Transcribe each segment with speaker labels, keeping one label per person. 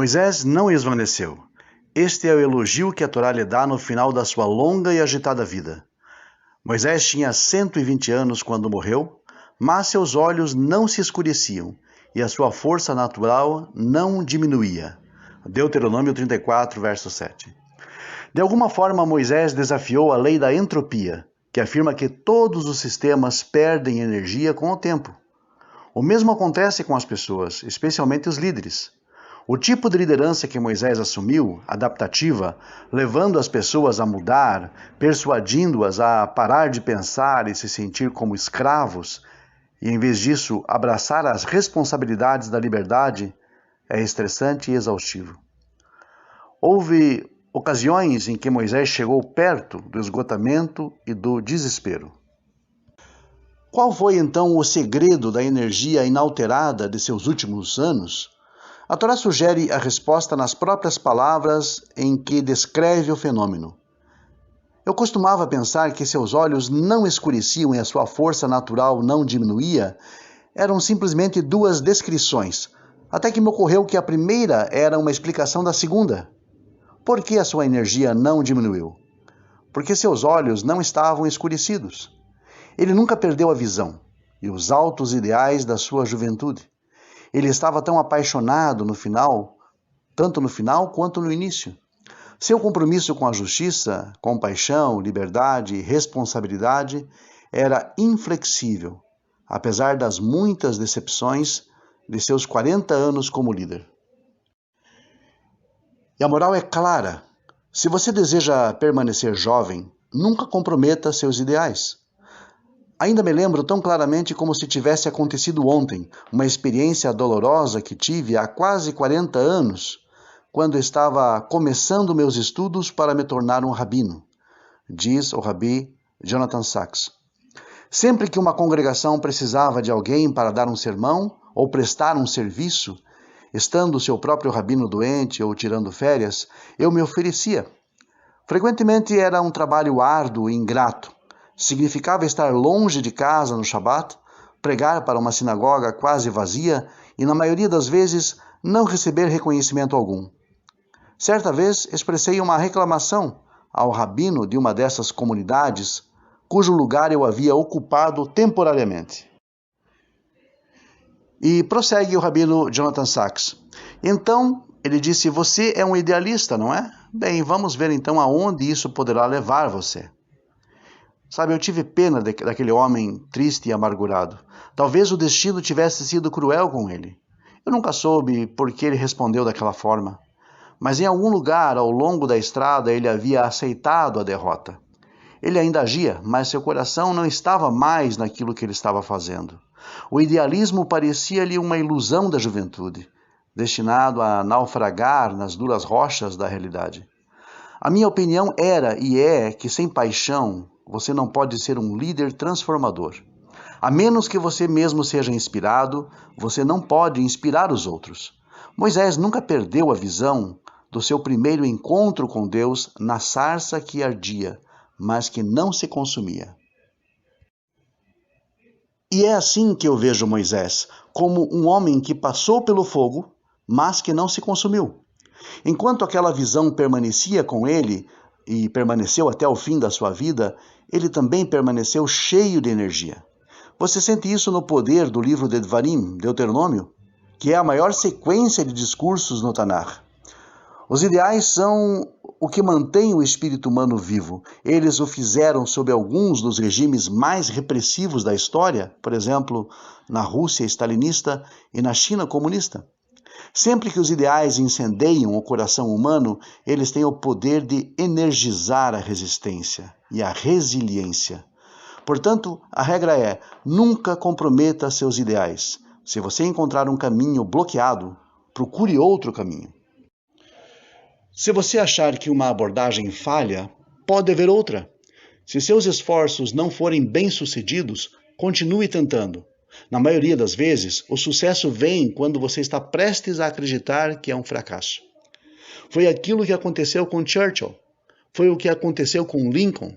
Speaker 1: Moisés não esvaneceu. Este é o elogio que a Torá lhe dá no final da sua longa e agitada vida. Moisés tinha 120 anos quando morreu, mas seus olhos não se escureciam e a sua força natural não diminuía. Deuteronômio 34, verso 7. De alguma forma, Moisés desafiou a lei da entropia, que afirma que todos os sistemas perdem energia com o tempo. O mesmo acontece com as pessoas, especialmente os líderes. O tipo de liderança que Moisés assumiu, adaptativa, levando as pessoas a mudar, persuadindo-as a parar de pensar e se sentir como escravos, e em vez disso abraçar as responsabilidades da liberdade, é estressante e exaustivo. Houve ocasiões em que Moisés chegou perto do esgotamento e do desespero. Qual foi então o segredo da energia inalterada de seus últimos anos? A Torá sugere a resposta nas próprias palavras em que descreve o fenômeno. Eu costumava pensar que seus olhos não escureciam e a sua força natural não diminuía. Eram simplesmente duas descrições, até que me ocorreu que a primeira era uma explicação da segunda. Por que a sua energia não diminuiu? Porque seus olhos não estavam escurecidos. Ele nunca perdeu a visão e os altos ideais da sua juventude. Ele estava tão apaixonado no final, tanto no final quanto no início. Seu compromisso com a justiça, compaixão, liberdade e responsabilidade era inflexível, apesar das muitas decepções de seus 40 anos como líder. E a moral é clara: se você deseja permanecer jovem, nunca comprometa seus ideais. Ainda me lembro tão claramente como se tivesse acontecido ontem, uma experiência dolorosa que tive há quase 40 anos, quando estava começando meus estudos para me tornar um rabino, diz o Rabi Jonathan Sacks. Sempre que uma congregação precisava de alguém para dar um sermão ou prestar um serviço, estando o seu próprio rabino doente ou tirando férias, eu me oferecia. Frequentemente era um trabalho árduo e ingrato. Significava estar longe de casa no Shabat, pregar para uma sinagoga quase vazia e, na maioria das vezes, não receber reconhecimento algum. Certa vez, expressei uma reclamação ao rabino de uma dessas comunidades, cujo lugar eu havia ocupado temporariamente. E prossegue o rabino Jonathan Sacks. Então, ele disse: você é um idealista, não é? Bem, vamos ver então aonde isso poderá levar você. Sabe, eu tive pena daquele homem triste e amargurado. Talvez o destino tivesse sido cruel com ele. Eu nunca soube por que ele respondeu daquela forma. Mas em algum lugar ao longo da estrada ele havia aceitado a derrota. Ele ainda agia, mas seu coração não estava mais naquilo que ele estava fazendo. O idealismo parecia-lhe uma ilusão da juventude, destinado a naufragar nas duras rochas da realidade. A minha opinião era e é que sem paixão você não pode ser um líder transformador. A menos que você mesmo seja inspirado, você não pode inspirar os outros. Moisés nunca perdeu a visão do seu primeiro encontro com Deus na sarça que ardia, mas que não se consumia. E é assim que eu vejo Moisés, como um homem que passou pelo fogo, mas que não se consumiu. Enquanto aquela visão permanecia com ele, e permaneceu até o fim da sua vida, ele também permaneceu cheio de energia. Você sente isso no poder do livro de Devarim, Deuteronômio, que é a maior sequência de discursos no Tanar. Os ideais são o que mantém o espírito humano vivo. Eles o fizeram sob alguns dos regimes mais repressivos da história, por exemplo, na Rússia stalinista e na China comunista. Sempre que os ideais incendeiam o coração humano, eles têm o poder de energizar a resistência e a resiliência. Portanto, a regra é: nunca comprometa seus ideais. Se você encontrar um caminho bloqueado, procure outro caminho. Se você achar que uma abordagem falha, pode haver outra. Se seus esforços não forem bem-sucedidos, continue tentando. Na maioria das vezes, o sucesso vem quando você está prestes a acreditar que é um fracasso. Foi aquilo que aconteceu com Churchill. Foi o que aconteceu com Lincoln.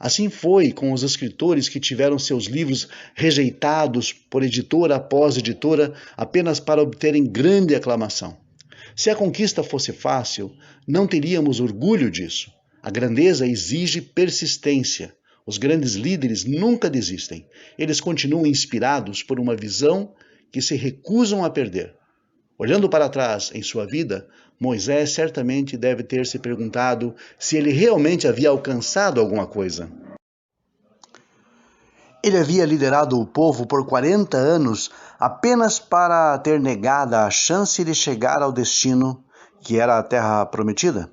Speaker 1: Assim foi com os escritores que tiveram seus livros rejeitados por editora após editora apenas para obterem grande aclamação. Se a conquista fosse fácil, não teríamos orgulho disso. A grandeza exige persistência. Os grandes líderes nunca desistem. Eles continuam inspirados por uma visão que se recusam a perder. Olhando para trás em sua vida, Moisés certamente deve ter se perguntado se ele realmente havia alcançado alguma coisa. Ele havia liderado o povo por 40 anos apenas para ter negada a chance de chegar ao destino que era a terra prometida.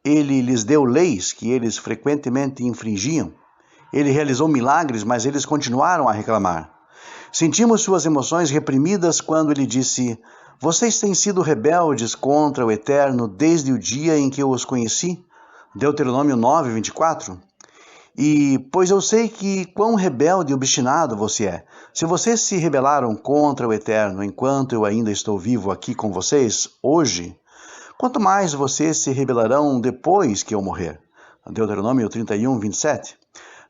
Speaker 1: Ele lhes deu leis que eles frequentemente infringiam. Ele realizou milagres, mas eles continuaram a reclamar. Sentimos suas emoções reprimidas quando ele disse: "Vocês têm sido rebeldes contra o Eterno desde o dia em que eu os conheci." Deuteronômio 9, 24. "E, pois eu sei que quão rebelde e obstinado você é. Se vocês se rebelaram contra o Eterno enquanto eu ainda estou vivo aqui com vocês, hoje, quanto mais vocês se rebelarão depois que eu morrer." Deuteronômio 31, 27.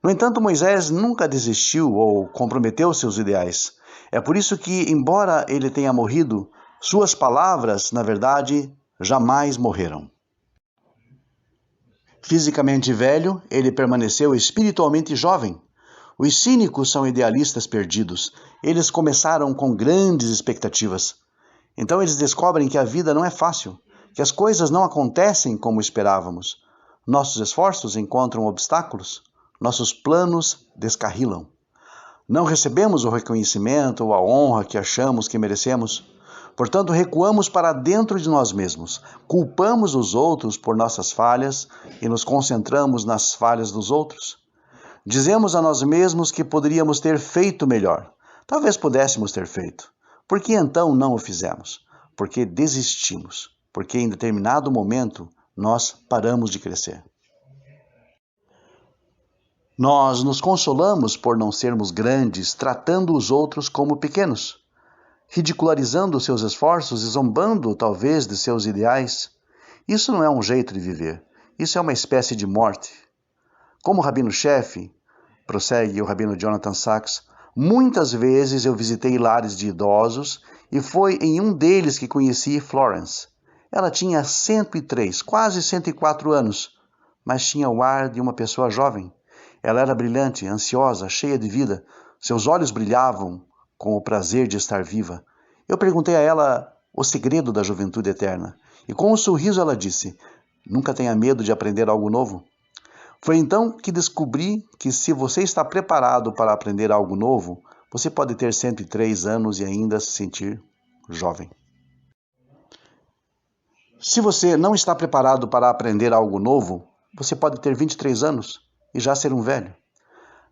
Speaker 1: No entanto, Moisés nunca desistiu ou comprometeu seus ideais. É por isso que, embora ele tenha morrido, suas palavras, na verdade, jamais morreram. Fisicamente velho, ele permaneceu espiritualmente jovem. Os cínicos são idealistas perdidos. Eles começaram com grandes expectativas. Então eles descobrem que a vida não é fácil, que as coisas não acontecem como esperávamos. Nossos esforços encontram obstáculos, nossos planos descarrilam. Não recebemos o reconhecimento ou a honra que achamos que merecemos. Portanto, recuamos para dentro de nós mesmos, culpamos os outros por nossas falhas e nos concentramos nas falhas dos outros. Dizemos a nós mesmos que poderíamos ter feito melhor. Talvez pudéssemos ter feito. Por que então não o fizemos? Porque desistimos. Porque em determinado momento nós paramos de crescer. Nós nos consolamos por não sermos grandes, tratando os outros como pequenos, ridicularizando seus esforços e zombando, talvez, de seus ideais. Isso não é um jeito de viver. Isso é uma espécie de morte. Como rabino-chefe, prossegue o rabino Jonathan Sacks, muitas vezes eu visitei lares de idosos e foi em um deles que conheci Florence. Ela tinha 103, quase 104 anos, mas tinha o ar de uma pessoa jovem. Ela era brilhante, ansiosa, cheia de vida. Seus olhos brilhavam com o prazer de estar viva. Eu perguntei a ela o segredo da juventude eterna. E com um sorriso ela disse: "Nunca tenha medo de aprender algo novo." Foi então que descobri que se você está preparado para aprender algo novo, você pode ter 103 anos e ainda se sentir jovem. Se você não está preparado para aprender algo novo, você pode ter 23 anos e já ser um velho.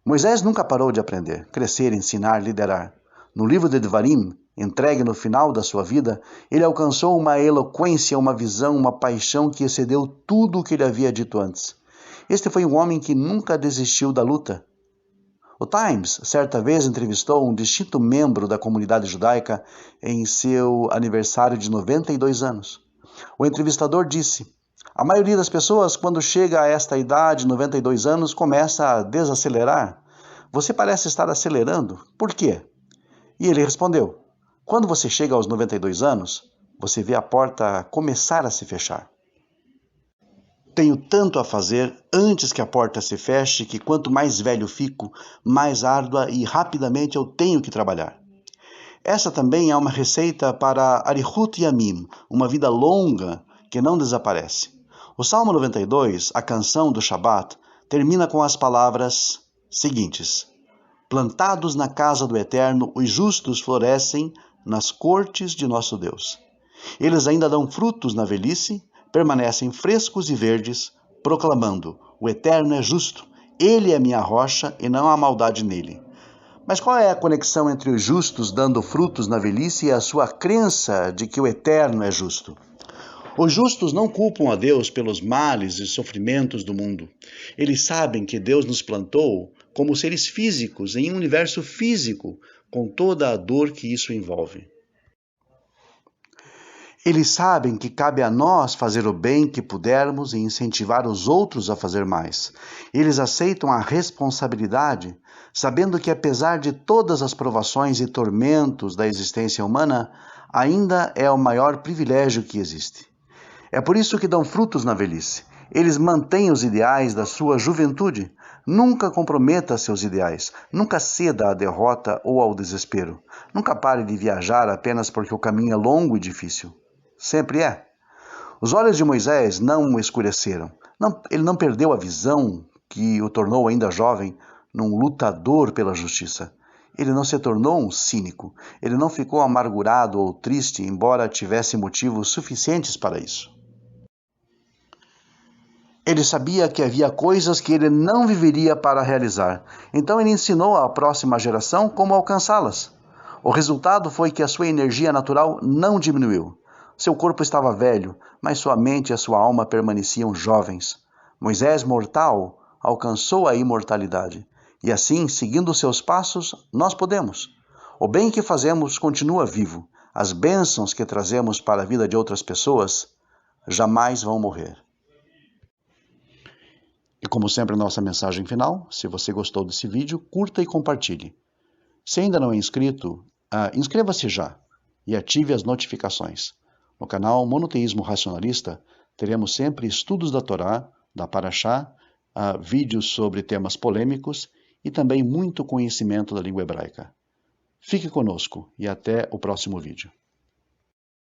Speaker 1: Moisés nunca parou de aprender, crescer, ensinar, liderar. No livro de Devarim, entregue no final da sua vida, ele alcançou uma eloquência, uma visão, uma paixão que excedeu tudo o que ele havia dito antes. Este foi um homem que nunca desistiu da luta. O Times, certa vez, entrevistou um distinto membro da comunidade judaica em seu aniversário de 92 anos. O entrevistador disse: "A maioria das pessoas, quando chega a esta idade, 92 anos, começa a desacelerar. Você parece estar acelerando. Por quê?" E ele respondeu: "Quando você chega aos 92 anos, você vê a porta começar a se fechar. Tenho tanto a fazer antes que a porta se feche que quanto mais velho fico, mais árdua e rapidamente eu tenho que trabalhar." Essa também é uma receita para Arihut Yamim, uma vida longa que não desaparece. O Salmo 92, a canção do Shabat, termina com as palavras seguintes: "Plantados na casa do Eterno, os justos florescem nas cortes de nosso Deus. Eles ainda dão frutos na velhice, permanecem frescos e verdes, proclamando: o Eterno é justo, ele é minha rocha e não há maldade nele. Mas qual é a conexão entre os justos dando frutos na velhice e a sua crença de que o eterno é justo? Os justos não culpam a Deus pelos males e sofrimentos do mundo. Eles sabem que Deus nos plantou como seres físicos em um universo físico, com toda a dor que isso envolve. Eles sabem que cabe a nós fazer o bem que pudermos e incentivar os outros a fazer mais. Eles aceitam a responsabilidade, sabendo que apesar de todas as provações e tormentos da existência humana, ainda é o maior privilégio que existe. É por isso que dão frutos na velhice. Eles mantêm os ideais da sua juventude. Nunca comprometa seus ideais. Nunca ceda à derrota ou ao desespero. Nunca pare de viajar apenas porque o caminho é longo e difícil. Sempre é. Os olhos de Moisés não escureceram. Ele não perdeu a visão que o tornou ainda jovem num lutador pela justiça. Ele não se tornou um cínico. Ele não ficou amargurado ou triste, embora tivesse motivos suficientes para isso. Ele sabia que havia coisas que ele não viveria para realizar. Então ele ensinou à próxima geração como alcançá-las. O resultado foi que a sua energia natural não diminuiu. Seu corpo estava velho, mas sua mente e a sua alma permaneciam jovens. Moisés, mortal, alcançou a imortalidade. E assim, seguindo seus passos, nós podemos. O bem que fazemos continua vivo. As bênçãos que trazemos para a vida de outras pessoas jamais vão morrer. E como sempre, a nossa mensagem final: se você gostou desse vídeo, curta e compartilhe. Se ainda não é inscrito, inscreva-se já e ative as notificações. No canal Monoteísmo Racionalista, teremos sempre estudos da Torá, da Parashá, vídeos sobre temas polêmicos e também muito conhecimento da língua hebraica. Fique conosco e até o próximo vídeo.